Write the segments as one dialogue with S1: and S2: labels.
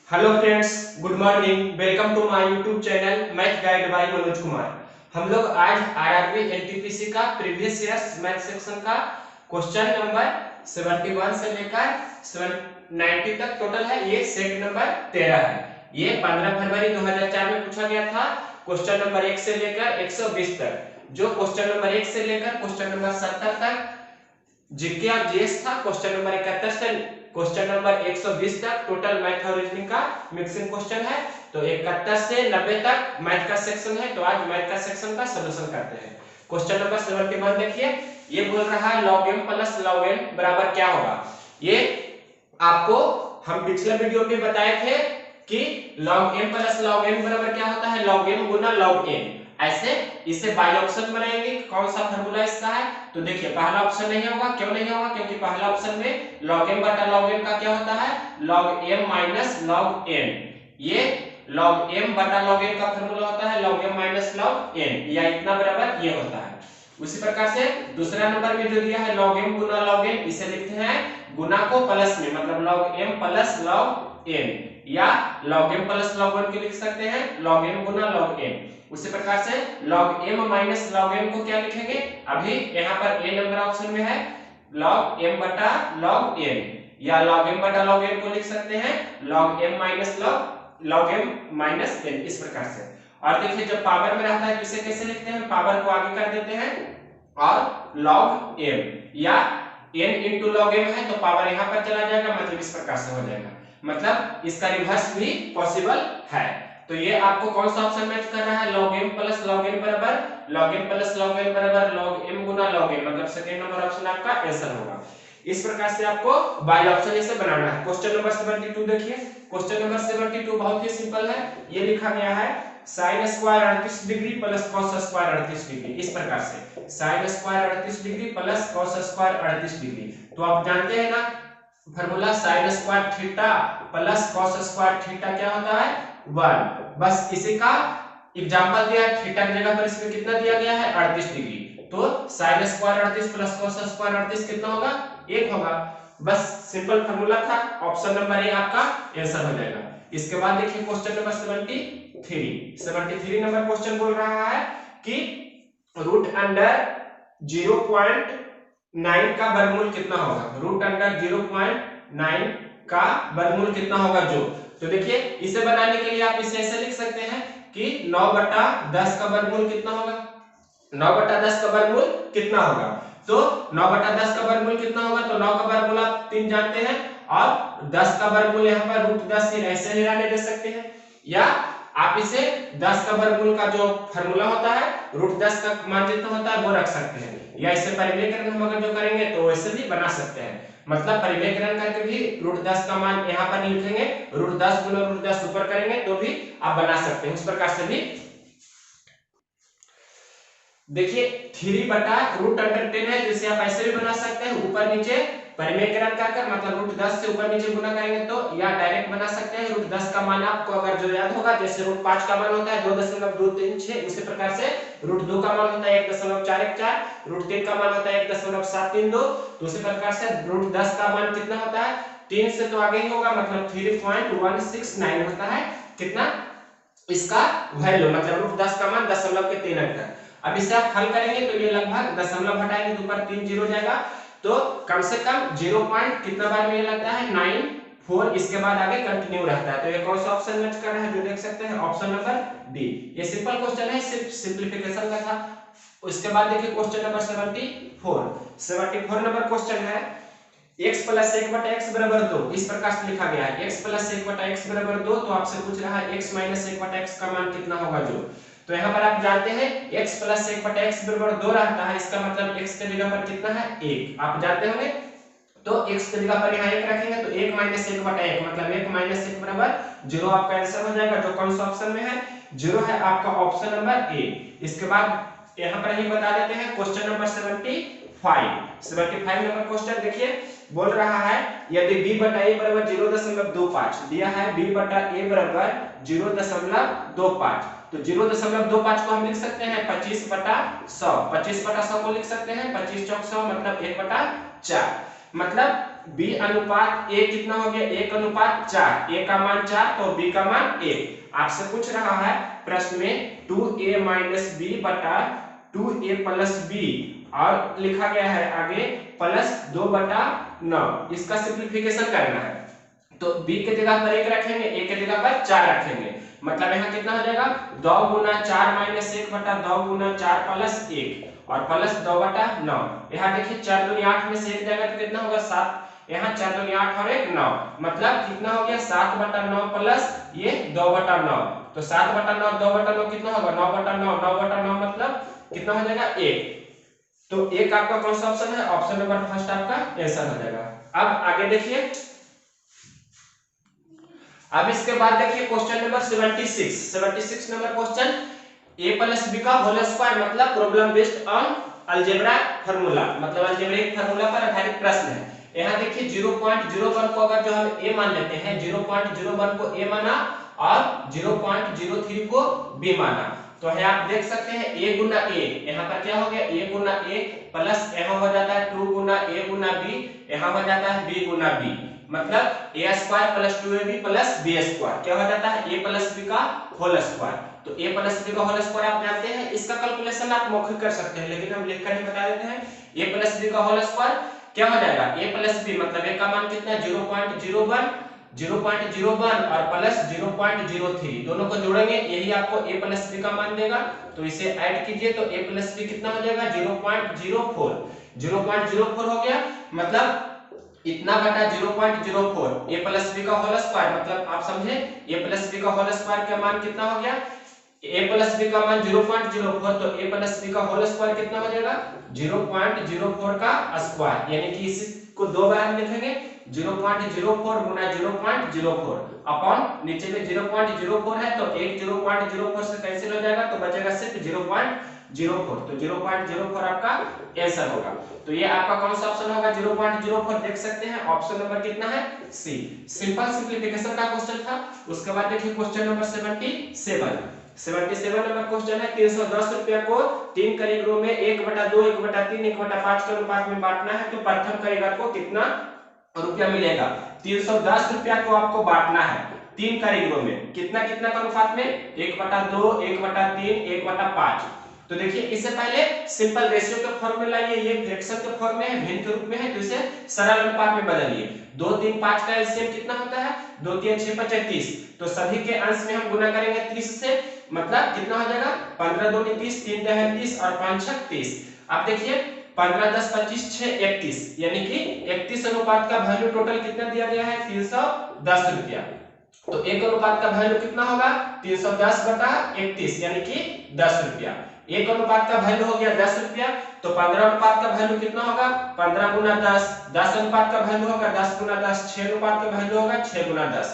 S1: Hello friends, good morning. Welcome to my YouTube channel math guide by Manoj Kumar. हम लोग आज RRB NTPC का previous years math section का question number 71 से लेकर 90 तक टोटल है। ये सेट नंबर 13 है। ये 15 फरवरी 2004 में पूछा गया था। क्वेश्चन नंबर 1 से लेकर 120 तक। जो क्वेश्चन नंबर 1 से लेकर क्वेश्चन नंबर 70 तक जीके और जीएस था। क्वेश्चन नंबर 71 से क्वेश्चन नंबर 120 तक टोटल मैथ और रीजनिंग का मिक्सिंग क्वेश्चन है। तो 71 से 90 तक मैथ का सेक्शन है। तो आज मैथ का सेक्शन का सॉल्यूशन करते हैं। क्वेश्चन नंबर 71 देखिए, ये बोल रहा है log m plus log n बराबर क्या होगा। ये आपको हम पिछले वीडियो में बताए थे कि log m plus log n बराबर क्या होता है, log m गुना log n। ऐसे इसे बाई ऑप्शन बनाएंगे। कौन सा फार्मूला इसका है, तो देखिए पहला ऑप्शन नहीं होगा। क्यों नहीं होगा, क्योंकि पहला ऑप्शन में log m बटा log n का क्या होता है, log m minus log n। ये log m बटा log n का फार्मूला होता है log m minus log n, या इतना बराबर ये होता है। उसी प्रकार से दूसरा नंबर में जो दिया है log m गुना log n, इसे लिखते हैं गुना को प्लस में, मतलब log m plus log n, या log m plus log n को लिख सकते हैं log m गुना log n। उसी प्रकार से log m minus log n को क्या लिखेंगे, अभी यहाँ पर a नंबर ऑप्शन में है log m बटा log n, या log m बटा log n को लिख सकते हैं log m minus log m minus n, इस प्रकार से। और देखिए जब पावर में रहता है तो इसे कैसे लिखते हैं, पावर को आगे कर देते हैं और log m, या n इंटू log m है तो पावर यहाँ पर चला जाएगा, मतलब इस प्रकार से हो जाएगा। मतलब इसका रिवर्स भी पॉसिबल है। तो ये आपको कौन सा ऑप्शन मैच कर रहा है, log m plus log n बराबर log m plus log n बराबर log m गुना log n, मतलब सेकंड नंबर ऑप्शन आपका आंसर होगा। इस प्रकार से आपको बाई ऑप्शन इसे बनाना है। क्वेश्चन नंबर 72 देखिए। क्वेश्चन नंबर 72 बहुत ही सिंपल है। ये लिखा गया है sin square 38 degree plus cos square 38 degree. इस प्रकार से sin square 38 degree plus cos square 38 degree. तो आप जानते हैं ना formula, sin square theta plus cos square theta क्या होता है, 1। बस इसी का एग्जांपल दिया है। थीटा की जगह पर इसमें कितना दिया गया है, 38 डिग्री। तो sin square 38 plus cos square 38 कितना होगा, 1 होगा। बस सिंपल फार्मूला था। ऑप्शन नंबर ए आपका आंसर हो जाएगा। इसके बाद देखिए क्वेश्चन नंबर 73 नंबर क्वेश्चन बोल रहा है कि रूट अंडर 0.9 का वर्गमूल कितना होगा। रूट अंडर 0.9 का वर्गमूल कितना होगा जो। तो देखिए इसे बनाने के लिए आप इसे ऐसे लिख सकते हैं कि 9/10 का वर्गमूल कितना होगा। 9/10 का वर्गमूल कितना होगा, तो 9/10 का वर्गमूल कितना होगा, तो 9 का वर्गमूल आप 3 जानते हैं, और 10 का वर्गमूल यहाँ पर √10 ही ऐसे ही रहने दे सकते हैं। या आप इसे 10 का वर्गमूल का जो फार्मूला होता है, √10 का मान जितना होता है वो रख सकते हैं, या इसे परिमेयकरण हम अगर जो करेंगे तो वैसे भी बना सकते हैं। मतलब परिमेयकरण करके भी √10 का मान यहाँ पर लिखेंगे, √10 गुना √10 ऊपर करेंगे तो भी आप बना सकते हैं। उस प्रकार से भी देखिए 3/√10 है, जिसे आप ऐसे भी बना सकते हैं, ऊपर नीचे परिमेयकरण कर मतलब √10 से ऊपर नीचे गुना करेंगे तो, या डायरेक्ट बना सकते हैं। √10 का मान आपको अगर जो याद होगा, जैसे √5 का मान होता है 2.236, उसी प्रकार से √2 का मान होता है 1.414, √3 का मान होता है 1.732। तो उसी प्रकार से √10 का मान कितना होता है, 3 से तो आगे ही होगा, मतलब 3.169 होता है कितना इसका वैल्यू, मतलब √10 का मान दशमलव के 3 अंक है। अब इसे आप हल करेंगे तो ये लगभग दशमलव हटाएंगे तो ऊपर 3 जीरो जाएगा, तो कम से कम 0 पॉइंट कितना बार में ये लगता है, 94, इसके बाद आगे कंटिन्यू रहता है। तो ये कौन सा ऑप्शन मैच कर रहा है, जो देख सकते हैं ऑप्शन नंबर डी। ये सिंपल क्वेश्चन है, सिर्फ सिंपलीफिकेशन का था। उसके बाद देखिए क्वेश्चन नंबर 74 नंबर क्वेश्चन है x प्लस 1/x बराबर 2। इस प्रकार से लिखा गया है x प्लस 1/x बराबर 2। तो आपसे पूछ रहा है x माइनस 1/x का मान कितना होगा जो। तो यहाँ पर आप जानते हैं x प्लस 1/x बराबर 2 रहता है, इसका मतलब x के जगह पर कितना है, 1 आप जानते होंगे। तो x की जगह पर यहाँ 1 रखेंगे तो 1 माइनस 1/1, मतलब 1 माइनस 1 बराबर 0 आपका आंसर हो जाएगा। जो कौन सा ऑप्शन में है, 0 है आपका ऑप्शन नंबर ए। इसके बाद यहाँ पर ही बता देते हैं क्वेश्चन नंबर 75 नंबर क्वेश्चन देखिए। बोल रहा है यदि b बटा a बराबर 0.25 दिया है, b बटा a बराबर 0.25, तो 0.25 को हम लिख सकते हैं 25/100। 25/100 को लिख सकते हैं 25 चौक 100, मतलब 1/4। मतलब b अनुपात a कितना हो गया, 1:4, a का मान 4 तो b का मान 1। आपसे पूछ रहा है प्रश्न में 2a माइनस b बटा 2a प्लस b और लिखा गया है आगे प्लस 2/9। इसका सिंप्लीफिकेशन करना है तो b के जगह पर 1 रखेंगे, a के जगह पर 4 रखेंगे। मतलब यहाँ कितना हो जाएगा 2 गुना 4 माइनस 1 बटा 2 गुना 4 प्लस 1 और प्लस 2/9। यहाँ देखिए 4 दूनी 8 में से 1 जाएगा तो कितना होगा 7। यहाँ 4 दूनी 8 और 1 9, मतलब कितना हो गया 7/9 प्लस ये 2/9। तो 7/9 2/9 कितना होगा 9/9, 9/9 मतलब कितना हो जाएगा 1। तो एक आपका कौन सा ऑप्शन है, ऑप्शन नंबर फर्स्ट आपका आंसर हो जाएगा। अब आगे देखिए, अब इसके बाद देखिए question number 76 number question a plus b का होल स्क्वायर, मतलब problem based on algebra formula, मतलब अलजेब्रिक फार्मूला पर आधारित प्रश्न है। यहाँ देखिए 0.01 को अगर जो हम a मान लेते हैं, 0.01 को a माना और 0.03 को b माना, तो है आप देख सकते हैं a गुना a, यहाँ पर क्या हो गया a गुना a प्लस यहाँ हो जाता है 2 गुना a गुना b, यहाँ हो जाता है b गुना b, मतलब a square plus 2ab plus b square क्या हो जाता है a प्लस b का होल स्क्वायर। तो a प्लस b का होल स्क्वायर आप जानते हैं, इसका कैलकुलेशन आप मौखिक कर सकते हैं, लेकिन हम लिखकर ही बता देते हैं। a प्लस b का होल स्क्वायर क्या हो जाएगा a प्लस b, मतलब a का मान कितना 0.01 और प्लस 0.03 दोनों को जोड़ेंगे, यही आपको a प्लस b का मान देगा। तो इसे ऐड कीजिए तो a प्लस b कितना हो जाएगा 0.04 हो गया, मतलब इतना बटा 0.04 a प्लस b का होल स्क्वायर, मतलब आप समझे a प्लस b का होल स्क्वायर का मान कितना हो गया, a प्लस b का मान 0.04 तो a प्लस b का होल स्क्वायर कितना हो जाएगा 0.04 का स्क्वायर, यानी कि इसको दो बार हम लिखेंगे 0.04 गुना 0.04 अपॉन नीचे में 0.04 है तो एक 0.04 से कैंसिल हो जाएगा तो बचेगा सिर्फ 0.04, तो 0.04 आपका आंसर होगा। तो ये आपका कौन सा ऑप्शन होगा 0.04, देख सकते हैं ऑप्शन नंबर कितना है सी। सिंपल सिंप्लीफिकेशन का क्वेश्चन था। उसके बाद देखिए क्वेश्चन नंबर 77 नंबर क्वेश्चन है 310 रुपया को 3 कारीगरों में 1/2, 1/3, 1/5 के अनुपात में बांटना है, तो प्रथम कारीगर को कितना रुपया मिलेगा। 310 रुपया को आपको बांटना है 3 कारीगरों में, कितना कितना का अनुपात में 1/2, 1/3, 1/5। तो देखिए इससे पहले सिंपल रेशियो के फॉर्म में लाइए, ये फ्रैक्शन के फॉर्म में है, भिन्न के रूप में है, तो इसे सरल अनुपात में बदलिए। 2, 3, 5 का एलसीएम कितना होता है 2, 3, 6, 35, तो सभी के अंश में हम गुना करेंगे 30 से, मतलब कितना हो जाएगा 15 दूनी 30, 3 दह 30 और 5 छक 30। आप देखिए 15, 10, 25, 6, 31, यानी कि 31 अनुपात का वैल्यू टोटल कितना दिया गया है 310 रुपया। तो एक अनुपात का वैल्यू कितना होगा 310/31, यानी कि 10 रुपया। एक अनुपात का वैल्यू हो गया 10 रुपया, तो 15 अनुपात का वैल्यू कितना होगा 15 गुना 10, 10 अनुपात का वैल्यू होगा 10 गुना 10, 6 अनुपात का वैल्यू होगा 6 गुना 10,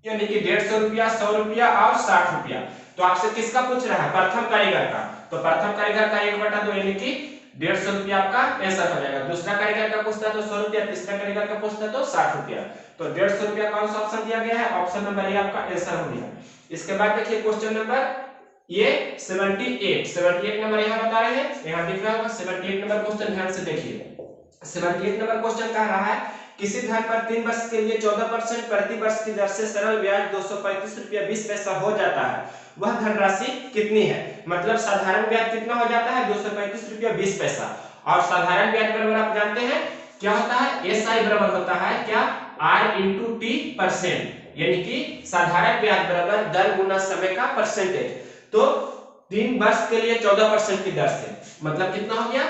S1: यानी कि 150 रुपया, 100 रुपया और 60 रुपया। तो आपसे किसका पूछ रहा है प्रथम कारीगर का, तो प्रथम कारीगर का 1/2 यानी कि 150 रुपया आपका आंसर हो जाएगा। दूसरा कारीगर का पूछता है तो 100 रुपया, तीसरा कारीगर का पूछता है तो 60 रुपया। तो 150 रुपया कौन सा ऑप्शन दिया गया है, ऑप्शन नंबर ए आपका आंसर हो गया। इसके बाद देखिए क्वेश्चन नंबर ये 78 नंबर यहाँ बता रहे हैं, यहाँ दिख रहा होगा 78 नंबर क्वेश्चन, ध्यान से देखिए। 78 नंबर क्वेश्चन कह रहा है किसी धन पर 3 वर्ष के लिए 14% प्रति वर्ष की दर से सरल ब्याज 235 रुपया 20 पैसा हो जाता है, वह धनराशि कितनी है। मतलब साधारण ब्याज कितना हो जाता है 235 रुपया 20 पैसा, और साधारण ब्याज बराबर आप जानते हैं क्या होता है एसआई बराबर होता है क्या आर इंटू टी परसेंट, यानी कि साधारण ब्याज बराबर दर गुना समय का परसेंटेज। तो 3 वर्ष के लिए 14% की दर से, मतलब कितना हो गया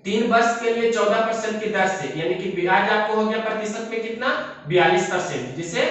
S1: 3 वर्ष के लिए 14% की दर से, यानी कि ब्याज आपको हो गया प्रतिशत में कितना 42%, जिसे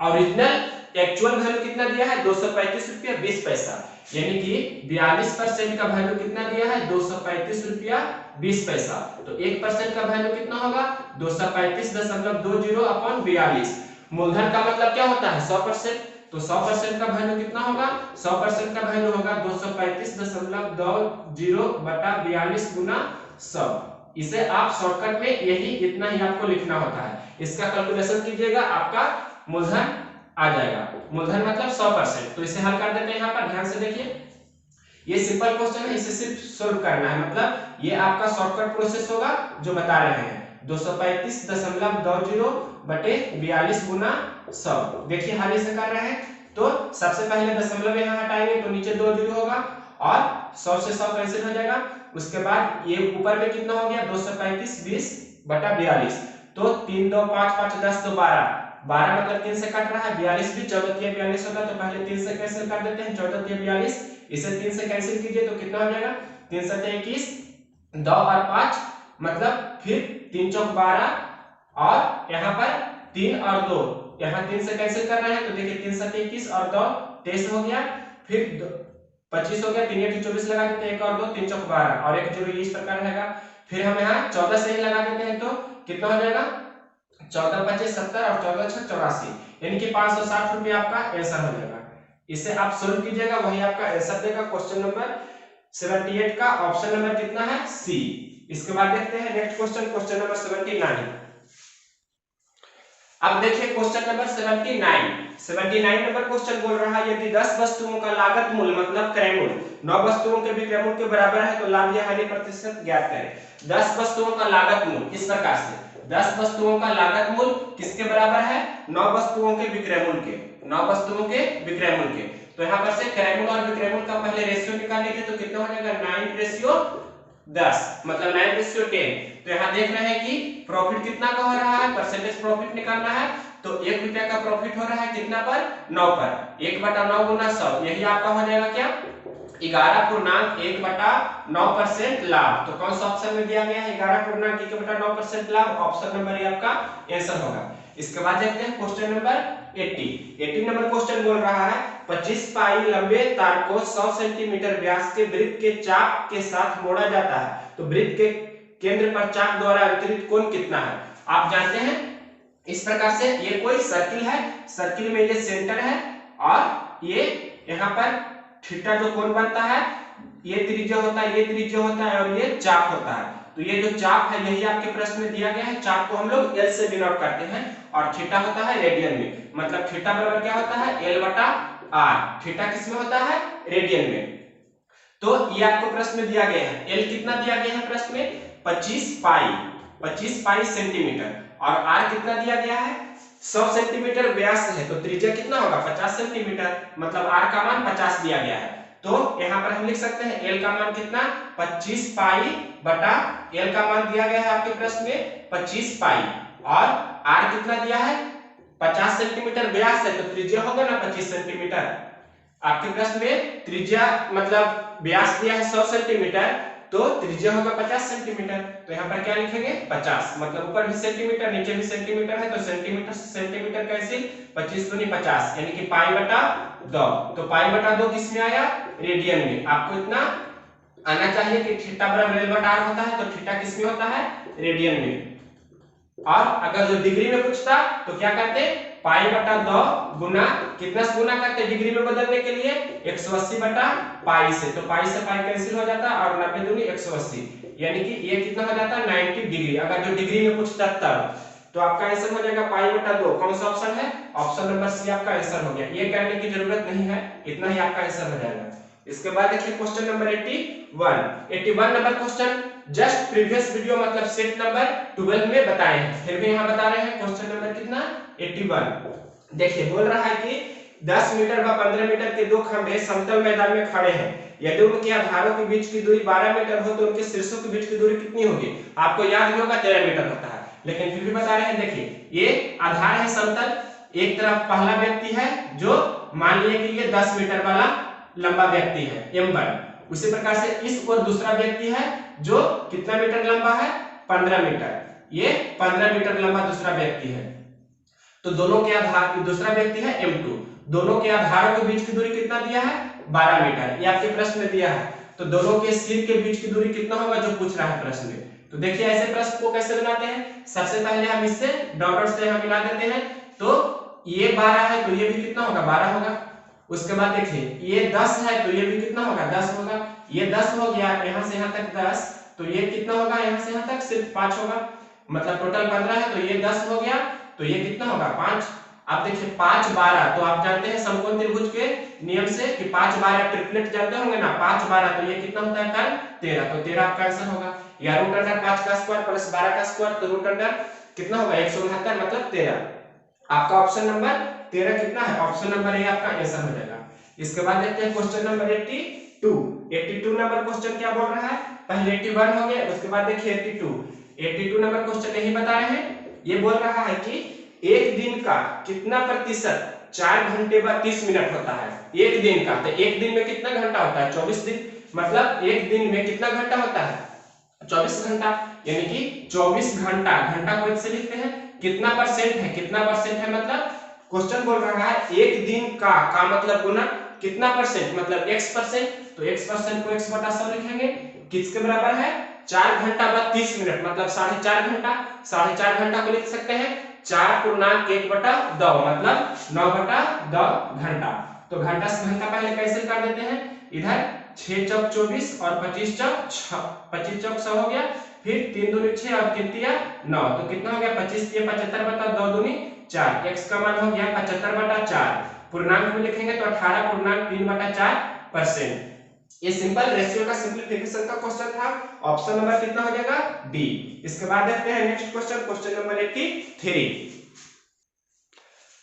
S1: ओरिजिनल एक्चुअल वैल्यू कितना दिया है 235 रुपया 20 पैसा, यानी कि 42% का वैल्यू कितना दिया है 235 रुपया 20 पैसा। तो 1% का वैल्यू कितना होगा 235.20 अपॉन 42। मूलधन का मतलब क्या होता है 100%, तो 100% का वैल्यू कितना होगा 100% का वैल्यू होगा 235.20 बटा 42 गुना 100। इसे आप शॉर्टकट में यही इतना ही आपको लिखना होता है, इसका कैलकुलेशन कीजिएगा आपका मूलधन आ जाएगा। मूलधन मतलब 100%, तो इसे हल कर देते हैं। यहाँ पर ध्यान से देखिए ये सिंपल क्वेश्चन है, इसे सिर्फ सोल्व करना है, मतलब ये आपका शॉर्टकट प्रोसेस होगा जो बता रहे हैं। 235.20 बटे 42 गुना 100। देखिए हाल से कर रहे हैं, तो सबसे पहले दशमलव यहाँ हटाएंगे तो नीचे 2 जीरो होगा और 100 से 100 कैंसिल हो जाएगा। उसके बाद ये ऊपर में कितना हो गया 235 बटा 42, तो 3 2 5 5 10 तो 12, 12 मतलब 3 से कट रहा है, 42 भी 14 या 42 होगा, तो पहले 3 से कैंसिल कर देते हैं, 14 या 42, इसे 3 से कैंसिल कीजिए तो कितना हो जाएगा 3 7 21, 2 और 5 मतलब फिर 3 चौक 12 और यहाँ पर 3 और 2, यहाँ 3 से कैंसिल कर रहे हैं तो देखिए 3 7 21 और 2 23 हो गया, फिर 25 हो गया, 3 8 24 लगा देते हैं, 1 और 2 3 चौक 12 और 1 जीरो इस प्रकार रहेगा। फिर हम यहाँ 14 से ही लगा देते हैं तो कितना हो जाएगा 14 25 70 और 14 6 84, यानी कि 560 रुपये आपका आंसर हो जाएगा। इसे आप सोल्व कीजिएगा, वही आपका आंसर देगा क्वेश्चन नंबर 78 का ऑप्शन नंबर कितना है सी। इसके बाद देखते हैं नेक्स्ट क्वेश्चन, क्वेश्चन नंबर 79। अब देखिए क्वेश्चन नंबर 79 नंबर क्वेश्चन बोल रहा है यदि 10 वस्तुओं का लागत मूल्य मतलब क्रय मूल्य 9 वस्तुओं के विक्रय मूल्य के बराबर है तो लाभ या हानि प्रतिशत ज्ञात करें। 10 वस्तुओं का लागत मूल्य इस प्रकार से 10 वस्तुओं का लागत मूल्य किसके बराबर है 9 वस्तुओं के विक्रय मूल्य के, 9 वस्तुओं के विक्रय मूल्य के। तो यहाँ पर से क्रय मूल्य और विक्रय मूल्य का पहले रेशियो निकालेंगे तो कितना हो जाएगा 9:10 मतलब 9:10। तो यहाँ देख रहे हैं कि प्रॉफिट कितना का हो रहा है, परसेंटेज प्रॉफिट निकालना है, तो 1 रुपया का प्रॉफिट हो रहा है कितना पर 9 पर, 1/9 गुना 100, यही आपका हो जाएगा क्या 11.1/9% लाभ। तो कौन सा ऑप्शन में दिया गया है 11.1/9% लाभ, ऑप्शन नंबर ये आपका आंसर होगा। इसके बाद देखते हैं क्वेश्चन नंबर 80 नंबर क्वेश्चन बोल रहा है 25 पाई लंबे तार को 100 सेंटीमीटर व्यास के वृत्त के चाप के साथ मोड़ा जाता है, तो वृत्त के केंद्र पर चाप द्वारा अंतरित कोण कितना है। आप जानते हैं इस प्रकार से ये कोई सर्किल है, सर्किल में ये सेंटर है और ये यहाँ पर थीटा जो कोण बनता है ये त्रिज्या होता है, ये त्रिज्या होता है और ये चाप होता है। तो ये जो चाप है यही आपके प्रश्न में दिया गया है, चाप को हम लोग एल से डिनोट करते हैं और थीटा होता है रेडियन में, मतलब थीटा बराबर क्या होता है L/R। थीटा किस में होता है रेडियन में। तो ये आपको प्रश्न में दिया गया है, एल कितना दिया गया है प्रश्न में 25 पाई सेंटीमीटर और आर कितना दिया गया है 100 सेंटीमीटर व्यास है, तो त्रिज्या कितना होगा 50 सेंटीमीटर, मतलब आर का मान 50 दिया गया है। तो यहाँ पर हम लिख सकते हैं एल का मान कितना 25 पाई बटा एल का मान दिया गया है आपके प्रश्न में 25 पाई और आर कितना दिया है 50 सेंटीमीटर व्यास है, तो त्रिज्या होगा ना 25 सेंटीमीटर। आपके प्रश्न में त्रिज्या मतलब व्यास दिया है 100 सेंटीमीटर, तो त्रिज्या होगा 50 सेंटीमीटर। तो यहाँ पर क्या लिखेंगे 50, मतलब ऊपर भी सेंटीमीटर नीचे भी सेंटीमीटर है, तो सेंटीमीटर से सेंटीमीटर कैंसिल 25 दूनी 50 यानी कि पाई बटा 2। तो पाई बटा 2 किस में आया रेडियन में। आपको इतना आना चाहिए कि थीटा बराबर L/R होता है, तो थीटा किस में होता है रेडियन में। और अगर जो डिग्री में पूछता तो क्या करते पाई बटा 2 गुना कितना से गुना करते डिग्री में बदलने के लिए 180 बटा पाई से, तो पाई से पाई कैंसिल हो जाता और 90 दूनी 180 यानी कि ये कितना हो जाता 90 डिग्री। अगर जो डिग्री में पूछता तब तो आपका आंसर हो जाएगा पाई बटा 2। कौन सा ऑप्शन है ऑप्शन नंबर सी आपका आंसर हो गया। ये करने की जरूरत नहीं है, इतना ही आपका आंसर हो जाएगा। इसके बाद देखिए question number 81 number question just previous video मतलब सेट नंबर 12 में बताए हैं, फिर भी यहाँ बता रहे हैं क्वेश्चन नंबर कितना 81। देखिए बोल रहा है कि 10 मीटर व 15 मीटर के दो खंभे समतल मैदान में खड़े हैं, यदि उनके आधारों के बीच की दूरी 12 मीटर हो तो उनके शीर्षों के बीच की दूरी कितनी होगी। आपको याद भी होगा 13 मीटर होता है, लेकिन फिर भी बता रहे हैं। देखिए ये आधार है समतल, एक तरफ पहला व्यक्ति है जो मान लिए कि ये 10 मीटर वाला लंबा व्यक्ति है M1, उसी प्रकार से इस और दूसरा व्यक्ति है जो कितना मीटर लंबा है 15 मीटर, ये 15 मीटर लंबा दूसरा व्यक्ति है। तो दोनों के आधार दूसरा व्यक्ति है M2, दोनों के आधारों के बीच की दूरी कितना दिया है 12 मीटर, ये आपके प्रश्न में दिया है। तो दोनों के सिर के बीच की दूरी कितना होगा जो पूछ रहा है प्रश्न में। तो देखिए ऐसे प्रश्न को कैसे बनाते हैं, सबसे पहले हम इससे डॉट से हम मिला देते हैं, तो ये 12 है तो ये भी कितना होगा 12 होगा। उसके बाद देखिए ये 10 है तो ये भी कितना होगा 10 होगा, ये 10 हो गया यहाँ से यहाँ तक 10, तो ये कितना होगा यहाँ से यहाँ तक सिर्फ 5 होगा, मतलब टोटल 15 है तो ये 10 हो गया, तो ये कितना होगा 5। आप देखिए 5 12, तो आप जानते हैं समकोण त्रिभुज के नियम से कि 5 12 ट्रिपलेट जानते होंगे ना, 5 12, तो ये कितना होता है टर्न 13, तो 13 आपका आंसर होगा। या रूट अंडर 5 का स्क्वायर प्लस 12 का स्क्वायर, तो रूट अंडर कितना होगा 169 मतलब 13। आपका ऑप्शन नंबर 13 कितना है, ऑप्शन नंबर ए आपका आंसर हो जाएगा। इसके बाद देखते हैं क्वेश्चन नंबर 82 नंबर क्वेश्चन क्या बोल रहा है, पहले 81 हो गया, उसके बाद देखिए 82 नंबर क्वेश्चन यही बता रहे हैं। ये बोल रहा है कि एक दिन का कितना प्रतिशत 4 घंटे बाद 30 मिनट होता है, एक दिन का। तो एक दिन में कितना घंटा होता है, 24 दिन, मतलब एक दिन में कितना घंटा होता है 24 घंटा, यानी कि 24 घंटा। घंटा को इससे लिखते हैं कितना परसेंट है, कितना परसेंट है, मतलब क्वेश्चन बोल रहा है एक दिन का मतलब गुना कितना परसेंट, मतलब x%, तो x% को x बटा 100 लिखेंगे, किसके बराबर है 4 घंटा बाद 30 मिनट, मतलब 4.5 घंटा। 4.5 घंटा को लिख सकते हैं 4.1/10, मतलब 9/10 घंटा। तो घंटा से घंटा पहले कैंसिल कर देते हैं, इधर 6 चौक 24 और 25 चौक 100 हो गया, फिर 3 दूनी 6 और 3 तिया 9, तो कितना हो गया 25 तिया 75/2 दूनी 4, x का मान हो गया 75/4। पूर्णांक में लिखेंगे तो 18.3/4%। ये सिंपल रेशियो का सिंपलीफिकेशन का क्वेश्चन था, ऑप्शन नंबर कितना हो जाएगा डी। इसके बाद देखते हैं नेक्स्ट क्वेश्चन, क्वेश्चन नंबर 83।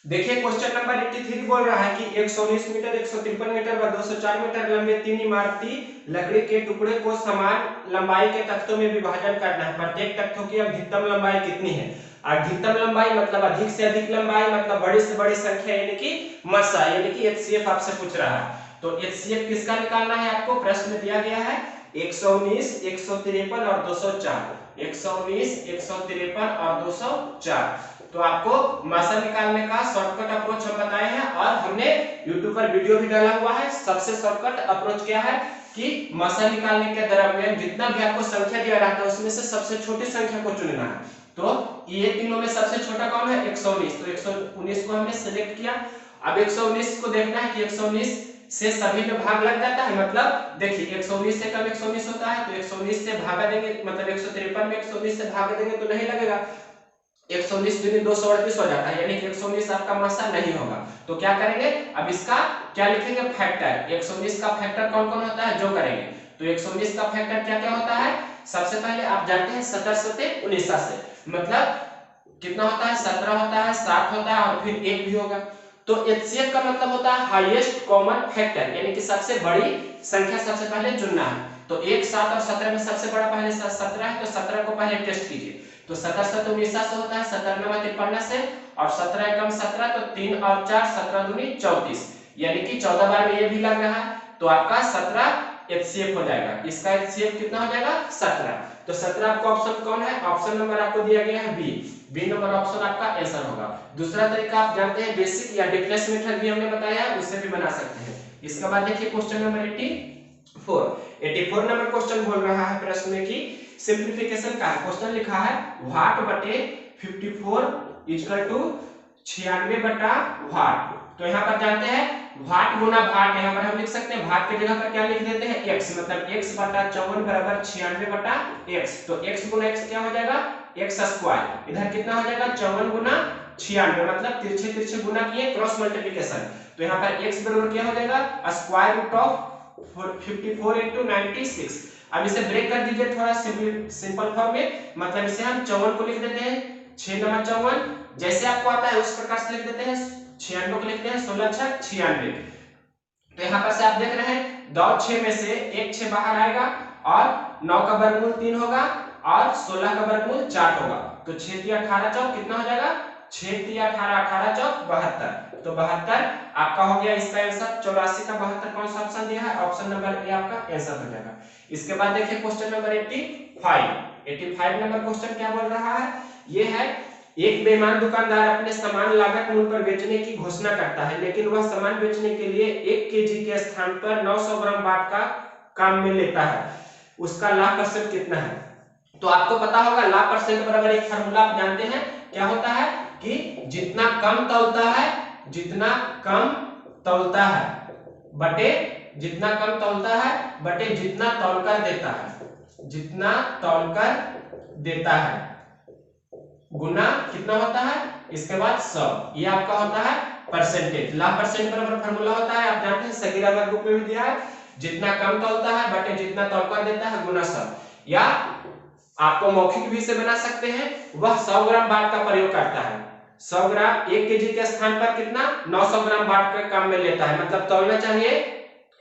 S1: देखिए क्वेश्चन नंबर 83 बोल रहा है कि 119 मीटर 153 मीटर व 204 मीटर लंबे 3 इमारती लकड़ी के टुकड़े को समान लंबाई के तख्तों में विभाजन करना है। प्रत्येक तख्तों की अधिकतम लंबाई कितनी है। अधिकतम लंबाई मतलब अधिक से अधिक लंबाई, मतलब बड़ी से बड़ी संख्या, यानी कि मसा, यानी कि एचसीएफ आपसे पूछ रहा है। तो एचसीएफ किसका निकालना है, आपको प्रश्न में दिया गया है 119 153 और 204, 119 153 और 204। तो आपको मसा निकालने का शॉर्टकट अप्रोच हम बताए हैं और हमने YouTube पर वीडियो भी डाला हुआ है। सबसे शॉर्टकट अप्रोच क्या है कि मसा निकालने के दरमियान जितना भी आपको संख्या दिया रहता है उसमें से सबसे छोटी संख्या को चुनना है। तो ये तीनों में सबसे छोटा कौन है 119, तो 119 को हमने सिलेक्ट किया। अब 119 को देखना है कि 119 से सभी में भाग लग जाता है, मतलब देखिए 119 से कम 119 होता है, तो 119 से भागा देंगे, मतलब 153 में 119 से भाग देंगे तो नहीं लगेगा, 119 दूनी 238 हो जाता है, यानी कि 119 आपका मसा नहीं होगा। तो क्या करेंगे, अब इसका क्या लिखेंगे फैक्टर, 119 का फैक्टर कौन कौन होता है जो करेंगे। तो 119 का फैक्टर क्या क्या होता है, सबसे पहले आप जानते हैं 17 से 19 से, मतलब कितना होता है 17 होता है, 7 होता है और फिर 1 भी होगा। तो एचसीएफ का मतलब होता है हाईएस्ट कॉमन फैक्टर, यानी कि सबसे बड़ी संख्या सबसे पहले चुनना है। तो 1 7 और 17 में सबसे बड़ा पहले 17 है, तो 17 को पहले टेस्ट कीजिए। तो 17 7 19 से होता है, 17 9 53 से, और 17 एकम 17, तो 3 और 4 17 दूनी 34, यानी कि 14 बार में ये भी लग रहा है, तो आपका 17 एचसीएफ हो जाएगा। इसका एचसीएफ कितना हो जाएगा 17। तो 17 आपका ऑप्शन कौन है, ऑप्शन नंबर आपको दिया गया है बी नंबर ऑप्शन आपका आंसर होगा। दूसरा तरीका आप जानते हैं बेसिक या डिफरेंस मेथड भी हमने बताया है, उससे भी बना सकते हैं। इसके बाद देखिए क्वेश्चन नंबर 84 नंबर क्वेश्चन बोल रहा है प्रश्न में कि सिंपलीफिकेशन का क्वेश्चन लिखा है वाट बटे 54 इक्वल टू 96 बटा वाट। तो यहाँ पर जानते हैं वाट गुना भाट, यहाँ पर हम लिख सकते हैं भाट की जगह पर क्या लिख देते हैं x, मतलब x बटा 54 बराबर 96 बटा x। तो x गुना x क्या हो जाएगा x स्क्वायर, इधर कितना हो जाएगा 54 गुना 96, मतलब तिरछे तिरछे गुना किए क्रॉस मल्टीप्लिकेशन। तो यहाँ पर x बराबर क्या हो जाएगा स्क्वायर रूट ऑफ 54 into 96। अब इसे ब्रेक कर दीजिए थोड़ा सिंपल फॉर्म में, मतलब इसे हम 54 को लिख देते हैं 6 9 54, जैसे आपको आता है उस प्रकार से लिख देते हैं। 96 को लिखते हैं 16 6 96। तो यहाँ पर से आप देख रहे हैं 2 6 में से 1 6 बाहर आएगा और 9 का वर्गमूल 3 होगा और 16 का वर्गमूल 4 होगा। तो 6 3 18 चौक कितना हो जाएगा 6 3 18 18 चौक 72। तो 72 आपका हो गया इसका आंसर। 84 का 72 कौन सा ऑप्शन दिया है, ऑप्शन नंबर ए आपका आंसर हो जाएगा। इसके बाद देखिए क्वेश्चन नंबर 85 नंबर क्वेश्चन क्या बोल रहा है, ये है एक बेईमान दुकानदार अपने सामान लागत मूल्य पर बेचने की घोषणा करता है, लेकिन वह सामान बेचने के लिए 1 केजी के स्थान पर 900 ग्राम बाट का काम में लेता है, उसका लाभ परसेंट कितना है। तो आपको पता होगा लाभ परसेंट बराबर एक फार्मूला आप जानते हैं क्या होता है कि जितना कम तौलता है बटे जितना कम तौलता है बटे जितना तौलकर देता है, जितना तौलकर देता है। गुना कितना होता है, इसके बाद 100, ये आपका होता है परसेंटेज। ला परसेंट बराबर फार्मूला होता है, आप जानते हैं, सगीरा वर्ग बुक में भी दिया है, जितना कम तौलता है बटे जितना तौल कर देता है गुना 100। या आपको मौखिक भी से बना सकते हैं, वह 100 ग्राम बाट का प्रयोग करता है। 100 ग्राम 1 केजी के स्थान पर कितना 900 ग्राम बाट का काम में लेता है, मतलब तौलना चाहिए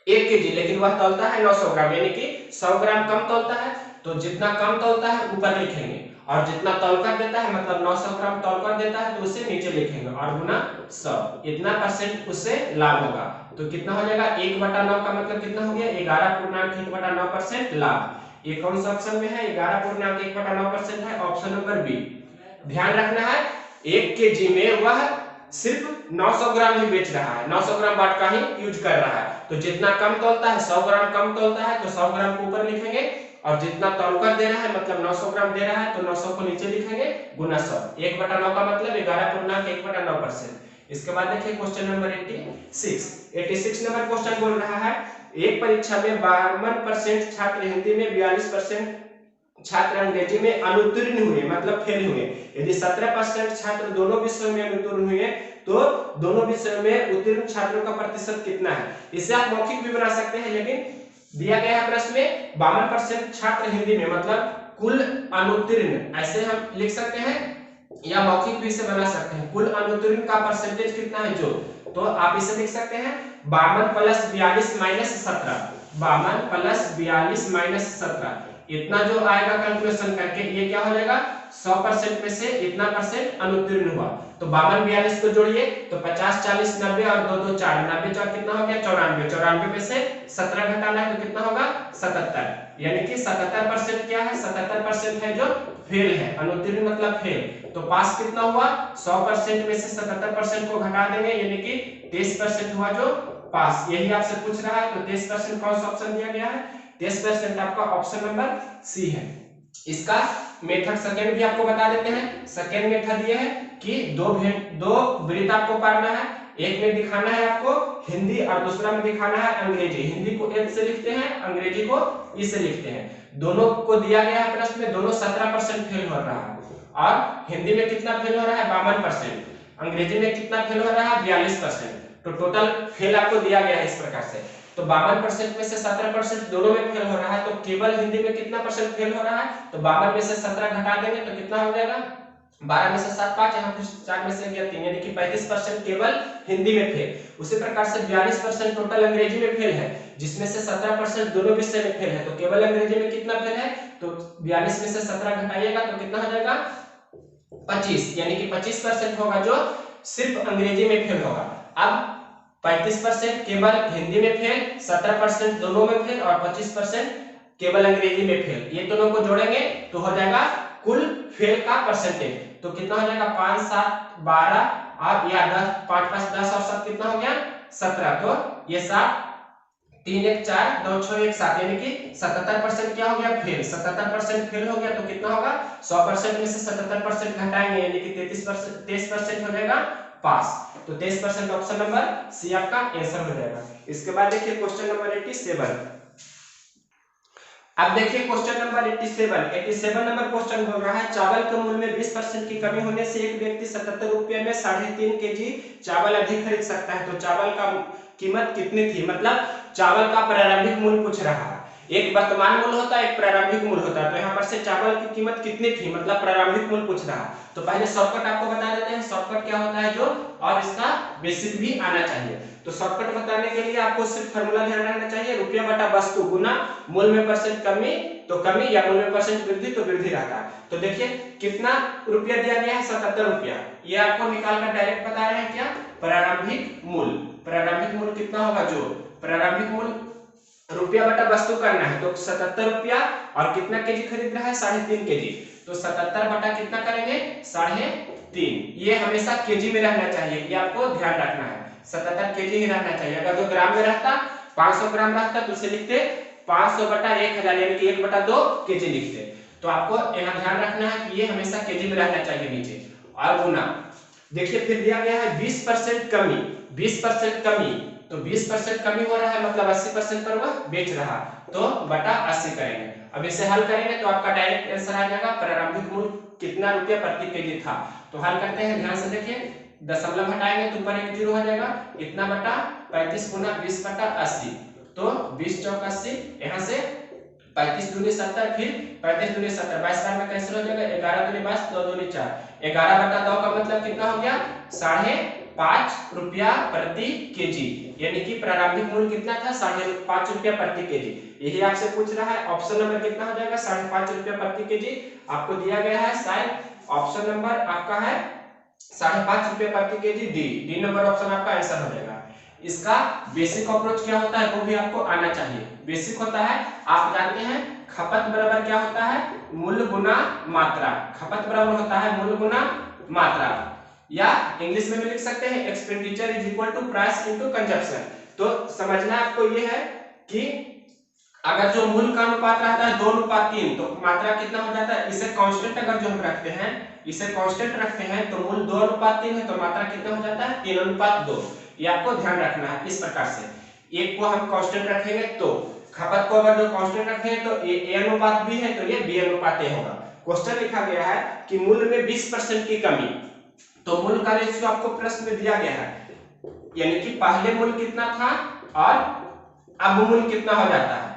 S1: 1 केजी, लेकिन वह तौलता है 900 ग्राम, यानी कि 100 ग्राम कम तौलता है। तो जितना कम तौलता है ऊपर लिखेंगे, और जितना तौल कर देता है मतलब 900 ग्राम तौल कर देता है तो उसे नीचे लिखेंगे, और गुना 100, इतना परसेंट उससे लाभ होगा। तो कितना हो जाएगा 1/9 का मतलब कितना हो गया 11.1/9% लाभ। ये कौन सा ऑप्शन में है, 11.1/9% है, ऑप्शन नंबर बी। ध्यान रखना है 1 केजी में वह सिर्फ 900 ग्राम ही बेच रहा है, 900 ग्राम बाट का ही यूज कर रहा है। तो जितना कम तौलता है 100 ग्राम कम तौलता है तो 100 ग्राम को ऊपर लिखेंगे, और जितना तौल कर दे रहा है मतलब 900 ग्राम दे रहा है तो 900 को नीचे लिखेंगे गुना 100। 1/9 का मतलब 11.1/9%। इसके बाद देखिए क्वेश्चन नंबर 86 नंबर क्वेश्चन बोल रहा है, एक परीक्षा में 52% छात्र हिंदी में, 42% छात्र अंग्रेजी में अनुत्तीर्ण हुए, मतलब फेल हुए। यदि 17% छात्र दोनों विषयों में अनुत्तीर्ण हुए तो दोनों विषयों में उत्तीर्ण छात्रों का प्रतिशत कितना है। इसे आप मौखिक भी बना सकते हैं, लेकिन दिया गया है प्रश्न में 52% छात्र हिंदी में, मतलब कुल अनुत्तीर्ण, ऐसे हम लिख सकते हैं, या मौखिक भी इसे बना सकते हैं। कुल अनुत्तीर्ण का परसेंटेज कितना है जो, तो आप इसे लिख सकते हैं 52 + 42 - 17, 52 + 42 - 17, इतना जो आएगा कैलकुलेशन करके ये क्या हो जाएगा 100% में से इतना परसेंट अनुत्तीर्ण हुआ। तो 52 42 को जोड़िए तो 50 40 90 और 2 2 4, 90 4 कितना हो गया 94, 94 में से 17 घटाना है तो कितना होगा 77, यानी कि 77% क्या है 77% है जो फेल है। अनुत्तीर्ण मतलब फेल। तो पास कितना हुआ 100% में से 77% को घटा देंगे, यानी कि 23% हुआ जो पास। यही आपसे पूछ रहा है, तो 23% कौन सा ऑप्शन दिया गया है, 23% आपका ऑप्शन नंबर सी है। इसका मेथड सेकंड भी आपको बता देते हैं। सेकंड मेथड ये है कि दो वृत्त आपको पारना है, एक में दिखाना है आपको हिंदी और दूसरा में दिखाना है अंग्रेजी। हिंदी को एच से लिखते हैं, अंग्रेजी को ई से लिखते हैं। दोनों को दिया गया है प्रश्न में, दोनों 17% फेल हो रहा है, और हिंदी में कितना फेल हो रहा है 52%, अंग्रेजी में कितना फेल हो रहा है 42%। तो टोटल फेल आपको दिया गया है इस प्रकार से। तो 52% में से 17% दोनों में फेल हो रहा है, तो केवल हिंदी में कितना परसेंट फेल हो रहा है, तो 52 में से 17 घटा देंगे तो कितना हो जाएगा 12 में से 7 5, यहाँ पे 4 में से गया 3, यानी कि 35% केवल हिंदी में फेल। उसी प्रकार से 42% टोटल अंग्रेजी में फेल है, जिसमें से 17% दोनों विषय में फेल है। तो केवल अंग्रेजी में कितना फेल है, तो 42 में से 17 घटाइएगा तो कितना हो जाएगा 25, यानी कि 25% होगा जो सिर्फ अंग्रेजी में फेल होगा। अब 35% केवल हिंदी में फेल, 17% दोनों में फेल और 25% केवल अंग्रेजी में फेल। ये दोनों को जोड़ेंगे तो हो जाएगा कुल फेल का परसेंटेज। तो कितना हो जाएगा 5 7 12 और या 10 5 5 10 और 7 कितना हो गया 17। तो ये 7 3 1 4 2 6 1 7, यानी कि 77% क्या हो गया फेल। 77% फेल हो गया तो कितना होगा 100% में से 77% घटाएंगे, यानी कि 23% हो जाएगा पास। तो 23% ऑप्शन नंबर सी आपका आंसर हो जाएगा। इसके बाद देखिए क्वेश्चन नंबर 87। अब देखिए क्वेश्चन नंबर 87 नंबर क्वेश्चन बोल रहा है, चावल के मूल्य में 20% की कमी होने से एक व्यक्ति 77 रुपये में 3.5 केजी चावल अधिक खरीद सकता है। तो चावल का कीमत कितनी थी, मतलब चावल का प्रारंभिक मूल्य पूछ रहा है। एक वर्तमान मूल्य होता है, एक प्रारंभिक मूल्य होता है। तो यहाँ पर से चावल की कीमत कितनी थी, मतलब प्रारंभिक मूल्य पूछ रहा है। तो पहले शॉर्टकट आपको बता देते हैं, शॉर्टकट क्या होता है जो, और इसका बेसिक भी आना चाहिए। तो शॉर्टकट बताने के लिए आपको सिर्फ फार्मूला ध्यान रखना चाहिए, रुपया बटा वस्तु गुना मूल्य में परसेंट कमी तो कमी, या मूल्य में परसेंट वृद्धि तो वृद्धि रहता है। तो देखिए कितना रुपया दिया गया है 77 रुपया, ये आपको निकाल कर डायरेक्ट बता रहे हैं क्या, प्रारंभिक मूल्य। प्रारंभिक मूल्य कितना होगा जो, प्रारंभिक मूल्य रुपया बटा वस्तु करना है, तो 77 रुपया और कितना केजी खरीद रहा है 3.5 केजी। तो 77 बटा कितना करेंगे 3.5, ये हमेशा केजी में रहना चाहिए, ये आपको ध्यान रखना है। 77 केजी ही रहना चाहिए। अगर जो ग्राम में रहता 500 ग्राम रहता तो उसे लिखते 500 बटा 1000, यानी कि 1/2 केजी लिखते। तो आपको यहाँ ध्यान रखना है कि ये हमेशा केजी में रहना चाहिए नीचे। और गुना देखिए फिर दिया गया है 20% कमी, 20% कमी, तो 20% कमी हो रहा है मतलब 80% पर वह बेच रहा, तो बटा 80 करेंगे। अब इसे हल करेंगे तो आपका डायरेक्ट आंसर आ जाएगा प्रारंभिक मूल्य कितना रुपया प्रति केजी था। तो हल करते हैं, ध्यान से देखिए, दशमलव हटाएंगे तो ऊपर एक जीरो हो जाएगा, इतना बटा 35 गुना 20 बटा 80, तो 20 चौक 80, यहाँ से 35 दूनी 70, फिर 35 दूनी 70, 22 बार में कैंसिल हो जाएगा, 11 दूनी 22, 2 दूनी 4, 11 बटा 2 का मतलब कितना हो गया, 5.5 रुपया प्रति केजी, यानी कि प्रारंभिक मूल्य कितना था, 5.5 रुपया प्रति केजी। यही आपसे पूछ रहा है, ऑप्शन नंबर कितना हो जाएगा, 5.5 रुपया प्रति केजी आपको दिया गया है, शायद ऑप्शन नंबर आपका है 5.5 रुपया प्रति केजी, डी नंबर ऑप्शन आपका आंसर हो जाएगा। इसका बेसिक अप्रोच क्या होता है वो भी आपको आना चाहिए। बेसिक होता है, आप जानते हैं खपत बराबर क्या होता है, मूल्य गुना मात्रा, खपत बराबर होता है मूल्य गुना मात्रा, या इंग्लिश में भी लिख सकते हैं expenditure is equal to price into consumption. तो समझना आपको ये है कि अगर जो मूल्य का अनुपात रहता है 2:3, तो मात्रा कितना हो जाता है, इसे कांस्टेंट अगर जो हम रखते हैं, इसे कांस्टेंट रखते हैं तो मूल्य 2:3 है, तो मात्रा कितना हो जाता है 3:2। ये आपको ध्यान रखना है। इस प्रकार से एक को हम कांस्टेंट रखेंगे तो खपत को अगर जो कांस्टेंट रखेंगे तो ए अनुपात बी है तो ये बी अनुपात ए होगा। क्वेश्चन लिखा गया है कि मूल्य में 20% की कमी, तो मूल्य का रेशियो आपको प्रश्न में दिया गया है, यानी कि पहले मूल्य कितना था और अब मूल्य कितना हो जाता है,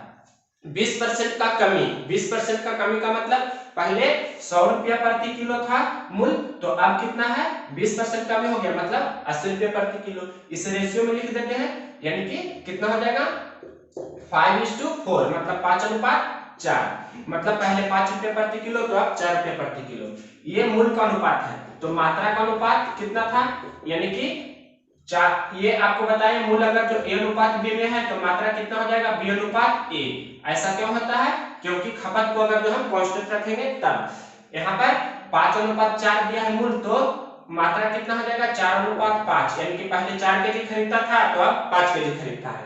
S1: 20% का कमी। 20% का कमी का मतलब पहले 100 रुपया प्रति किलो था मूल्य, तो अब कितना है 20% कमी हो गया, मतलब 80 रुपया प्रति किलो। इस रेशियो में लिख देते हैं, यानी कि कितना हो जाएगा 5:4, मतलब 5:4, मतलब पहले 5 रुपये प्रति किलो तो अब 4 रुपये प्रति किलो। ये मूल्य का अनुपात है। तो मात्रा का अनुपात कितना था, यानी कि 4, ये आपको बताया मूल्य अगर जो ए अनुपात बी में है तो मात्रा कितना हो जाएगा बी अनुपात ए। ऐसा क्यों होता है, क्योंकि खपत को अगर जो हम कांस्टेंट रखेंगे तब। यहाँ पर 5:4 दिया है मूल्य, तो मात्रा कितना हो जाएगा 4:5, यानी कि पहले 4 केजी खरीदता था तो अब 5 केजी खरीदता है।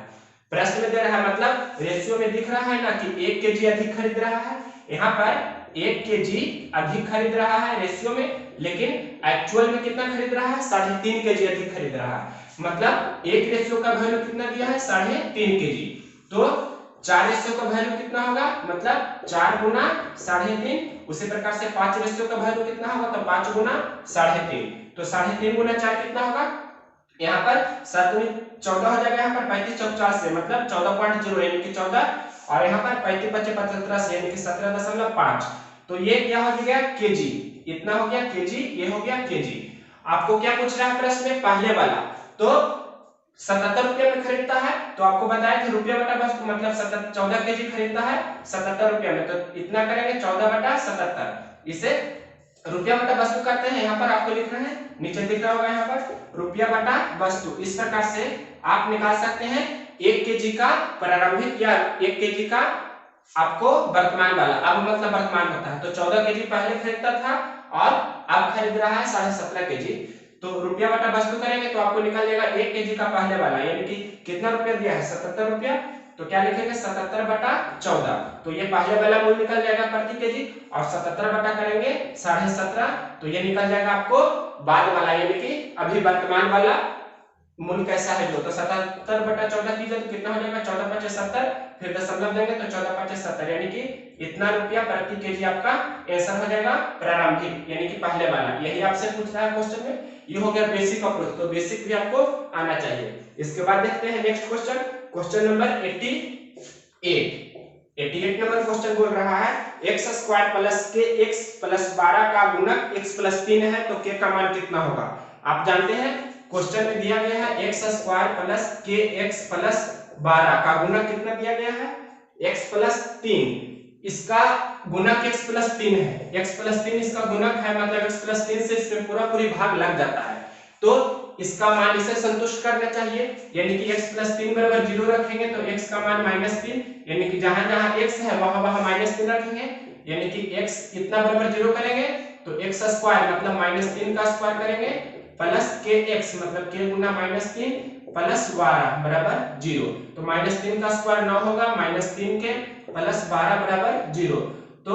S1: प्रश्न में दे रहा है, मतलब रेशियो में दिख रहा है ना कि 1 केजी अधिक खरीद रहा है, यहाँ पर 1 केजी अधिक खरीद रहा है रेशियो में, लेकिन एक्चुअल में कितना खरीद रहा है 3.5 केजी अधिक खरीद रहा है, मतलब एक रेशियो का वैल्यू कितना दिया है 3.5 केजी, तो 4 रेशियो का वैल्यू कितना होगा, मतलब 4 गुना 3.5। उसी प्रकार से 5 रेशियो का वैल्यू कितना होगा, तो 5 गुना 3.5, तो 3.5 गुना 4 कितना होगा, यहाँ पर 7 दूनी 14 हो जाएगा, यहाँ पर 35 चौक 4 से मतलब 14.0 यानी कि 14, और यहाँ पर 35 बचे 75 से यानी कि 17.5, तो ये क्या हो गया केजी, इतना हो गया केजी, ये हो गया केजी। आपको क्या पूछ रहा है प्रश्न में, पहले वाला तो 77 रुपये में खरीदता है, तो आपको बताया कि रुपया बटा वस्तु मतलब 14 केजी खरीदता है 77 रुपये में, तो इतना करेंगे 14/77, इसे रुपया बटा वस्तु करते हैं। यहाँ पर आपको लिखना है, नीचे दिख रहा होगा यहाँ पर रुपया बटा वस्तु। इस प्रकार से आप निकाल सकते हैं 1 केजी का प्रारंभिक या 1 केजी का आपको वर्तमान वाला, अब मतलब वर्तमान होता है, तो 14 केजी पहले खरीदता था और अब खरीद रहा है 17.5 केजी, तो रुपया बटा वस्तु करेंगे तो आपको निकल जाएगा 1 केजी का पहले वाला, यानी कि कितना रुपया दिया है 77 रुपया, तो क्या लिखेंगे 77/14, तो ये पहले वाला मूल्य निकल जाएगा प्रति केजी, और 77 बटा करेंगे 17.5, तो ये निकल जाएगा आपको बाद वाला, यानी कि अभी वर्तमान वाला मूल्य कैसा है जो, तो 77/14 कीजिए तो कितना हो जाएगा 14/70, फिर दशमलव देंगे तो 14/70, यानी कि इतना रुपया प्रति केजी आपका आंसर हो जाएगा प्रारंभिक, यानी कि पहले वाला। यही आपसे पूछ रहा है क्वेश्चन में। ये हो गया बेसिक अप्रोच, तो बेसिक भी आपको आना चाहिए। इसके बाद देखते हैं next question, question number 88 number question बोल रहा है x² प्लस के x प्लस 12 का गुणक x प्लस 3 है तो k का मान कितना होगा। आप जानते हैं क्वेश्चन में दिया गया है x² प्लस के x प्लस 12 का गुणक कितना दिया गया है x प्लस 3, इसका गुणक x प्लस 3 है, x प्लस 3 इसका गुणक है, मतलब x प्लस 3 से इसमें पूरी भाग लग जाता है, तो इसका मान इसे संतुष्ट करना चाहिए, यानी कि x प्लस 3 बराबर 0 रखेंगे तो x का मान -3, यानी कि जहां जहां x है वहां वहां -3 रखेंगे, यानी कि x कितना बराबर 0 करेंगे तो x² मतलब -3 का स्क्वायर करेंगे प्लस के x मतलब k गुना -3 प्लस 12 बराबर 0, तो -3 का स्क्वायर 9 होगा, -3 के प्लस 12 बराबर 0, तो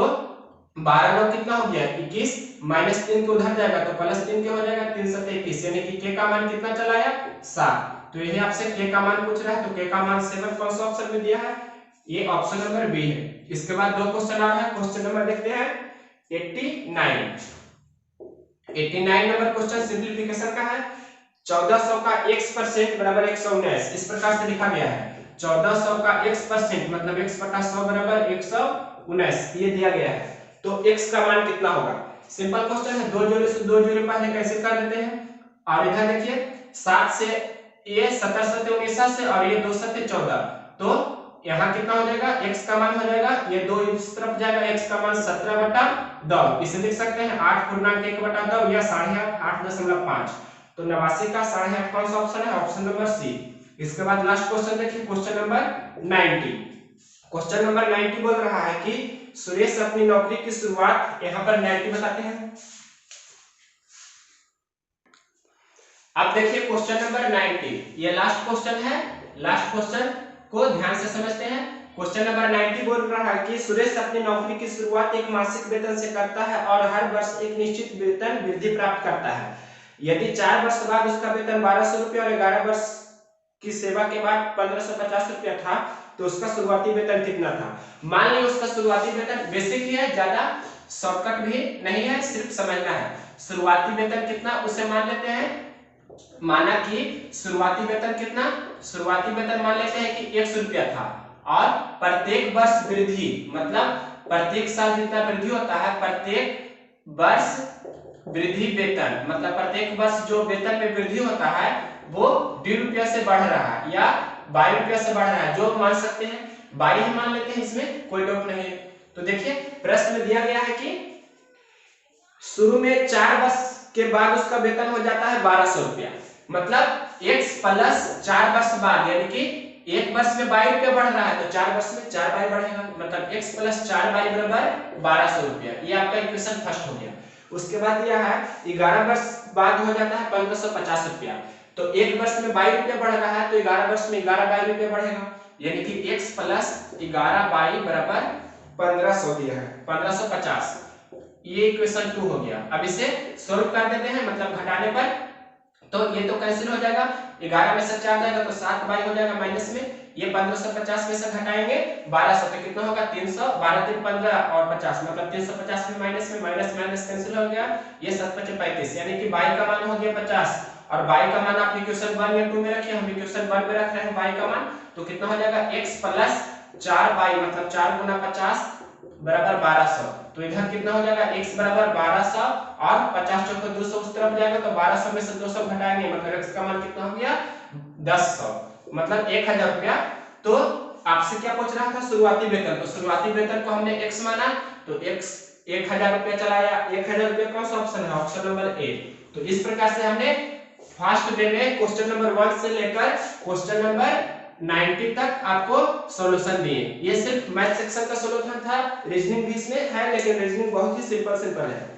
S1: 12 9 कितना हो गया 21, -3 को उधर जाएगा तो +3 के हो जाएगा 3 7 21, यानी कि k का मान कितना चला आया 7। तो यही आपसे k का मान पूछ रहा है, तो k का मान 7 कौन सा ऑप्शन में दिया है, ये ऑप्शन नंबर बी है। इसके बाद दो क्वेश्चन आ रहा है, क्वेश्चन नंबर देखते हैं 89 नंबर क्वेश्चन सिंपलीफिकेशन का है। 1400 का x% बराबर 119। इस प्रकार से लिखा गया है 1400 का x% मतलब x बटा 100 बराबर 119 ये दिया गया है। तो x का मान कितना होगा? सिंपल क्वेश्चन है, दो जोड़े से दो जोड़े पहले कैसे कर देते हैं। और इधर देखिए 7 से ये 17 7 19 से और ये 2 7 14, तो यहाँ कितना हो जाएगा? x का मान हो जाएगा, ये दो इस तरफ जाएगा, x का मान 17 बटा 10। इसे लिख सकते हैं 8 पूर्णांक 1 बटा 10 या 8.5 8.5। तो 89 का 8.5 कौन सा ऑप्शन है? Option number C. इसके बाद लास्ट क्वेश्चन देखिए, क्वेश्चन नंबर 90। क्वेश्चन नंबर 90 बोल रहा है कि सुरेश अपनी नौकरी की शुरुआत, यहाँ पर 90 बताते हैं। अब देखिए क्वेश्चन नंबर 90, ये लास्ट क्वेश्चन है। लास्ट क्वेश्चन को ध्यान से समझते हैं। क्वेश्चन नंबर 90 बोल रहा है कि सुरेश अपनी नौकरी की शुरुआत एक मासिक वेतन से करता है और हर वर्ष एक निश्चित वेतन वृद्धि प्राप्त करता है। यदि 4 वर्ष बाद उसका वेतन 1200 रुपये और 11 वर्ष की सेवा के बाद 1550 रुपया था, तो उसका शुरुआती वेतन कितना था? मान लीजिए उसका शुरुआती वेतन, बेसिक ही है, ज्यादा शॉर्टकट भी नहीं है, सिर्फ समझना है। शुरुआती वेतन कितना उसे मान लेते हैं, माना कि शुरुआती वेतन कितना, शुरुआती वेतन मान लेते हैं कि 100 रुपया था और प्रत्येक वर्ष वृद्धि मतलब प्रत्येक साल जितना वृद्धि होता है, प्रत्येक वर्ष वृद्धि वेतन मतलब प्रत्येक वर्ष जो वेतन में वृद्धि होता है वो 2 रुपया से बढ़ रहा है या 22 रुपया से बढ़ रहा है, जो मान सकते हैं 22 ही मान लेते हैं, इसमें कोई डाउट नहीं है। तो देखिए प्रश्न में दिया गया है कि शुरू में 4 वर्ष के बाद उसका वेतन हो जाता है 1200 रुपया, मतलब x प्लस 4 वर्ष बाद, यानी कि एक वर्ष में 22 रुपया बढ़ रहा है तो 4 वर्ष में 4 बाई बढ़ेगा, मतलब x प्लस 4 बाई बराबर 1200 रुपया। ये आपका इक्वेशन फर्स्ट हो गया। उसके बाद यह है 11 वर्ष बाद हो जाता है 1550 रुपया, तो एक वर्ष में 22 रुपया बढ़ रहा है तो 11 वर्ष में 11 बाई रुपया बढ़ेगा, यानी कि x प्लस 11 बाई बराबर 1500 दिया है 1550। ये इक्वेशन 2 हो गया। अब इसे सॉल्व कर देते हैं, मतलब घटाने पर तो ये तो कैंसिल हो जाएगा, 11 में से 4 जाएगा तो 7 बाई हो जाएगा माइनस में, ये 1550 में से घटाएंगे 1200 तो कितना होगा 300, 12 3 15 और 50 मतलब 350 में माइनस माइनस कैंसिल हो गया, ये 7 5 35, यानी कि y का मान हो गया 50 और y का मान आप इक्वेशन 1 या 2 में रखिए, हम इक्वेशन 1 में रख रहे हैं y का मान, तो कितना हो जाएगा x प्लस 4y मतलब 4 गुना 50 बराबर 1200, तो इधर कितना हो जाएगा x बराबर 1200 और 50 चौको 200 उस तरफ जाएगा तो 1200 में से 200 घटाएंगे, मतलब x का मान कितना हो गया 1000 मतलब 1000 रुपया। तो आपसे क्या पूछ रहा था? शुरुआती वेतन, तो शुरुआती वेतन को हमने x माना तो x 1000 रुपया चलाया, 1000 रुपया कौन सा ऑप्शन है? Option number A. तो इस प्रकार से हमने फर्स्ट डे में क्वेश्चन नंबर 1 से लेकर क्वेश्चन नंबर 90 तक आपको सॉल्यूशन दिए। ये सिर्फ मैथ सेक्शन का सॉल्यूशन था, रीजनिंग भी इसमें है लेकिन रीजनिंग बहुत ही सिंपल है,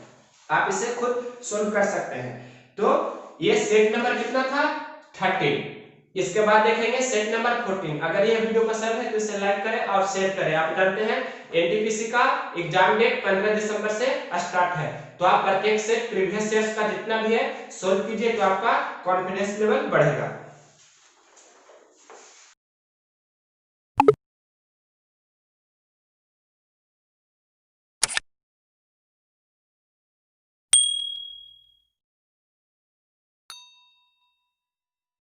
S1: आप इसे खुद सॉल्व कर सकते हैं। तो ये सेट नंबर कितना था 13। इसके बाद देखेंगे सेट नंबर 14। अगर ये वीडियो पसंद है तो इसे लाइक करें और शेयर करें। आप जानते हैं एनटीपीसी का एग्जाम डेट 15 दिसंबर से स्टार्ट है, तो आप प्रत्येक सेट प्रीवियस ईयर्स का जितना भी है सॉल्व कीजिए, तो आपका कॉन्फिडेंस लेवल बढ़ेगा।